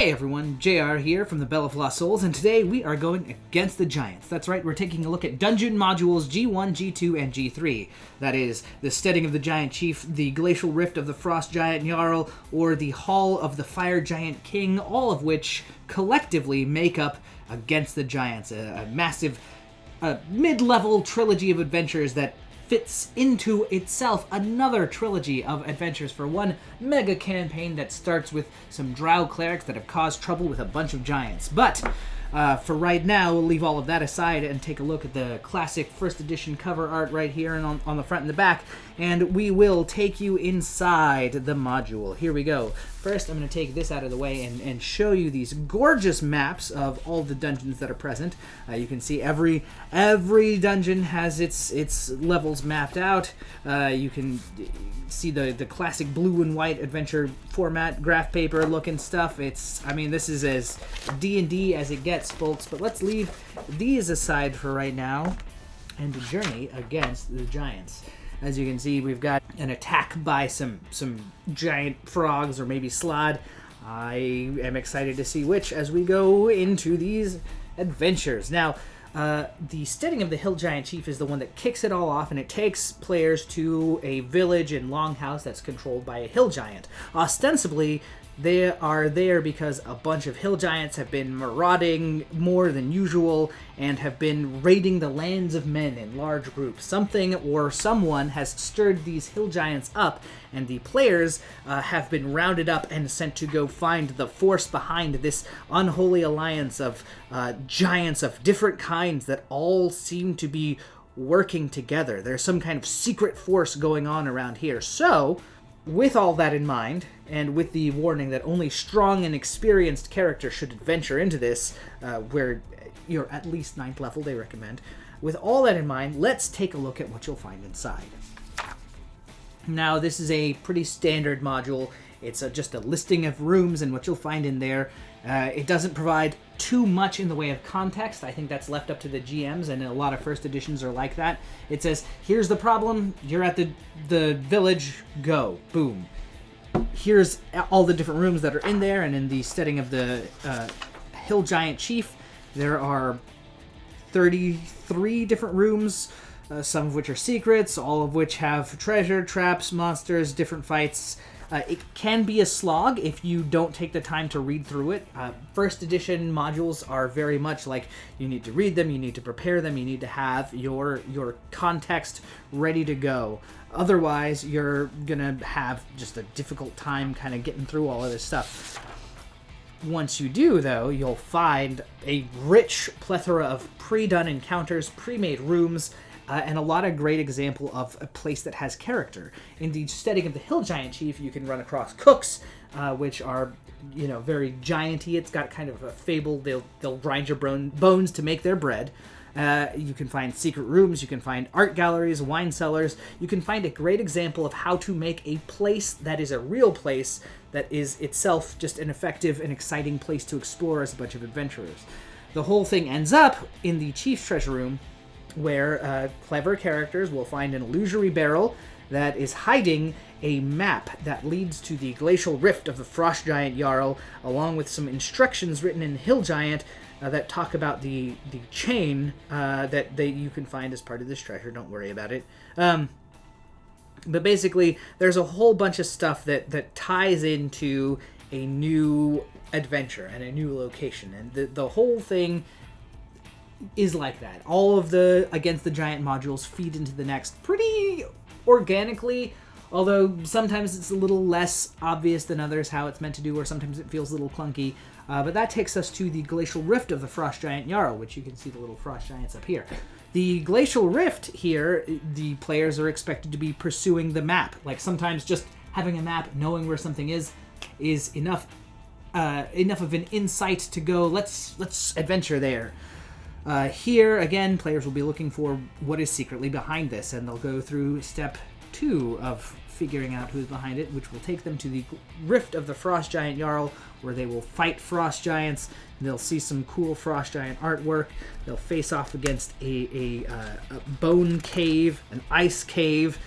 Hey everyone, JayArr here from the Bell of Lost Souls, and today we are going against the Giants. That's right, we're taking a look at dungeon modules G1, G2, and G3. That is, the Steading of the Giant Chief, the Glacial Rift of the Frost Giant Jarl, or the Hall of the Fire Giant King, all of which collectively make up Against the Giants, a massive mid-level trilogy of adventures that fits into itself another trilogy of adventures for one mega campaign that starts with some drow clerics that have caused trouble with a bunch of giants. But for right now, we'll leave all of that aside and take a look at the classic first edition cover art right here and on the front and the back, and we will take you inside the module. Here we go. First, I'm going to take this out of the way and show you these gorgeous maps of all the dungeons that are present. You can see every dungeon has its levels mapped out. You can see the classic blue and white adventure format, graph paper looking stuff. This is as D&D as it gets, folks. But let's leave these aside for right now and journey against the giants. As you can see, we've got an attack by some giant frogs, or maybe slod. I am excited to see which as we go into these adventures. Now, the Steading of the Hill Giant Chief is the one that kicks it all off, and it takes players to a village in Longhouse that's controlled by a hill giant. Ostensibly, they are there because a bunch of hill giants have been marauding more than usual and have been raiding the lands of men in large groups. Something or someone has stirred these hill giants up, and the players have been rounded up and sent to go find the force behind this unholy alliance of giants of different kinds that all seem to be working together. There's some kind of secret force going on around here. So, with all that in mind, and with the warning that only strong and experienced characters should venture into this, where you're at least 9th level, they recommend. With all that in mind, let's take a look at what you'll find inside. Now, this is a pretty standard module. It's just a listing of rooms and what you'll find in there. It doesn't provide too much in the way of context. I think that's left up to the GMs, and a lot of first editions are like that. It says, here's the problem, you're at the village, go, boom. Here's all the different rooms that are in there, and in the Steading of the Hill Giant Chief, there are 33 different rooms, some of which are secrets, all of which have treasure, traps, monsters, different fights. It can be a slog if you don't take the time to read through it. First edition modules are very much like you need to read them, you need to prepare them, you need to have your context ready to go. Otherwise, you're gonna have just a difficult time kind of getting through all of this stuff. Once you do, though, you'll find a rich plethora of pre-done encounters, pre-made rooms, and a lot of great example of a place that has character. In the Steading of the Hill Giant Chief, you can run across cooks, which are, very giant-y. It's got kind of a fable. They'll grind your bones to make their bread. You can find secret rooms. You can find art galleries, wine cellars. You can find a great example of how to make a place that is a real place that is itself just an effective and exciting place to explore as a bunch of adventurers. The whole thing ends up in the Chief's Treasure Room, where clever characters will find an illusory barrel that is hiding a map that leads to the Glacial Rift of the Frost Giant Jarl, along with some instructions written in Hill Giant that talk about the chain that you can find as part of this treasure. Don't worry about it. But basically, there's a whole bunch of stuff that ties into a new adventure and a new location, and the whole thing is like that. All of the Against the Giant modules feed into the next pretty organically, although sometimes it's a little less obvious than others how it's meant to do, or sometimes it feels a little clunky. But that takes us to the Glacial Rift of the Frost Giant Jarl, which you can see the little frost giants up here. The Glacial Rift here, the players are expected to be pursuing the map. Like, sometimes just having a map, knowing where something is enough of an insight to go, let's adventure there. Here, again, players will be looking for what is secretly behind this, and they'll go through step 2 of figuring out who's behind it, which will take them to the Rift of the Frost Giant Jarl, where they will fight frost giants. They'll see some cool frost giant artwork. They'll face off against a bone cave, an ice cave,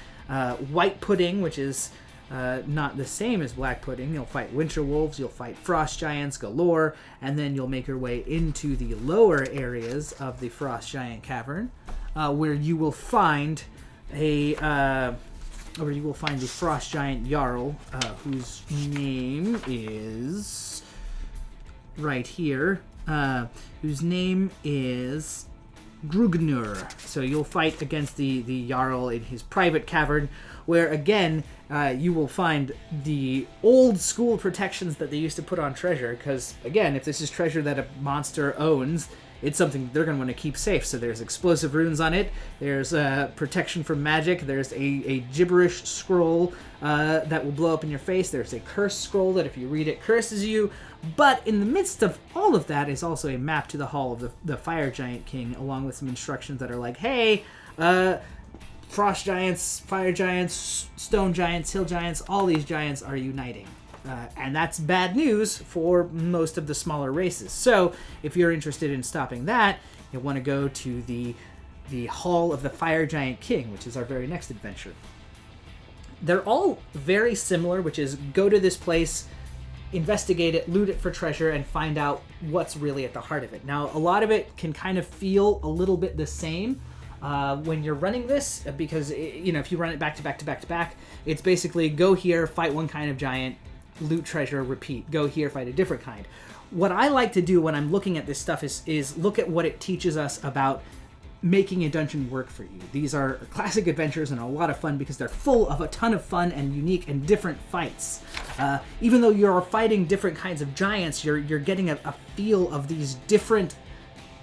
white pudding, which is not the same as Black Pudding. You'll fight winter wolves, you'll fight frost giants galore, and then you'll make your way into the lower areas of the frost giant cavern, where you will find the frost giant Jarl, whose name is right here, whose name is Grugnur. So you'll fight against the Jarl in his private cavern, where again you will find the old school protections that they used to put on treasure, because again, if this is treasure that a monster owns, it's something they're going to want to keep safe. So there's explosive runes on it, there's protection from magic, there's a gibberish scroll that will blow up in your face, there's a curse scroll that if you read it curses you. But in the midst of all of that is also a map to the Hall of the Fire Giant King, along with some instructions that are like, hey, frost giants, fire giants, stone giants, hill giants, all these giants are uniting. And that's bad news for most of the smaller races. So if you're interested in stopping that, you'll want to go to the Hall of the Fire Giant King, which is our very next adventure. They're all very similar, which is go to this place, investigate it, loot it for treasure, and find out what's really at the heart of it. Now, a lot of it can kind of feel a little bit the same when you're running this, because if you run it back to back to back to back, it's basically go here, fight one kind of giant, loot treasure, repeat. Go here, fight a different kind. What I like to do when I'm looking at this stuff is look at what it teaches us about making a dungeon work for you. These are classic adventures and a lot of fun because they're full of a ton of fun and unique and different fights. Even though you're fighting different kinds of giants, you're getting a feel of these different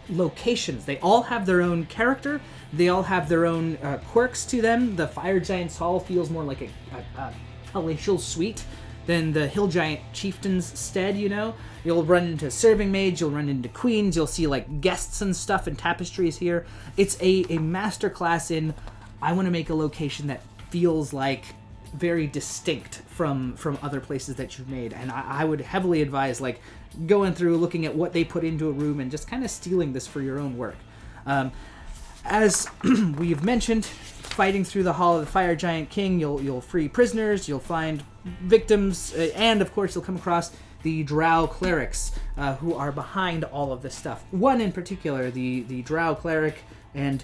locations. They all have their own character. They all have their own quirks to them. The Fire Giant's Hall feels more like a palatial suite than the Hill Giant Chieftain's stead, You'll run into Serving Maids, you'll run into Queens, you'll see, guests and stuff and tapestries here. It's a masterclass in, I want to make a location that feels, very distinct from other places that you've made. And I would heavily advise, going through, looking at what they put into a room and just kind of stealing this for your own work. As we've mentioned, fighting through the Hall of the Fire Giant King, you'll free prisoners, you'll find victims, and of course you'll come across the Drow clerics who are behind all of this stuff. One in particular, the Drow cleric and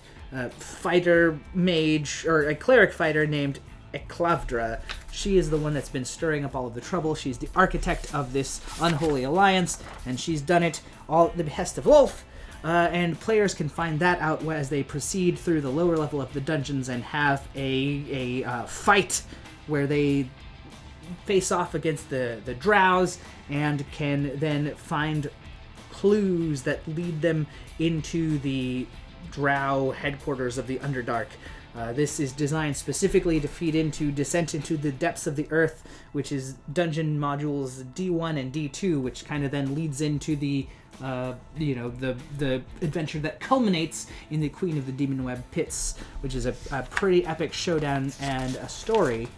fighter mage, or a cleric fighter named Eklavdra. She is the one that's been stirring up all of the trouble. She's the architect of this unholy alliance, and she's done it all at the behest of Wolf. And players can find that out as they proceed through the lower level of the dungeons and have a fight where they face off against the Drows and can then find clues that lead them into the Drow headquarters of the Underdark. This is designed specifically to feed into Descent into the Depths of the Earth, which is dungeon modules D1 and D2, which kind of then leads into the adventure that culminates in the Queen of the Demon Web Pits, which is a pretty epic showdown and a story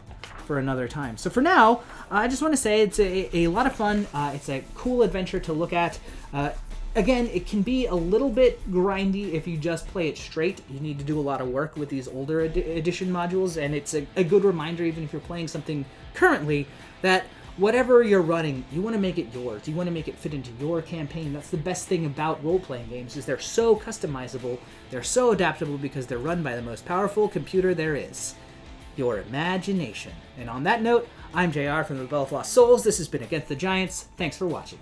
for another time. So for now, I just want to say it's a lot of fun. It's a cool adventure to look at. Again, it can be a little bit grindy if you just play it straight. You need to do a lot of work with these older edition modules, and it's a good reminder, even if you're playing something currently, that whatever you're running, you want to make it yours. You want to make it fit into your campaign. That's the best thing about role-playing games, is they're so customizable, they're so adaptable because they're run by the most powerful computer there is, your imagination. And on that note, I'm JayArr from the BoLS Souls. This has been Against the Giants. Thanks for watching.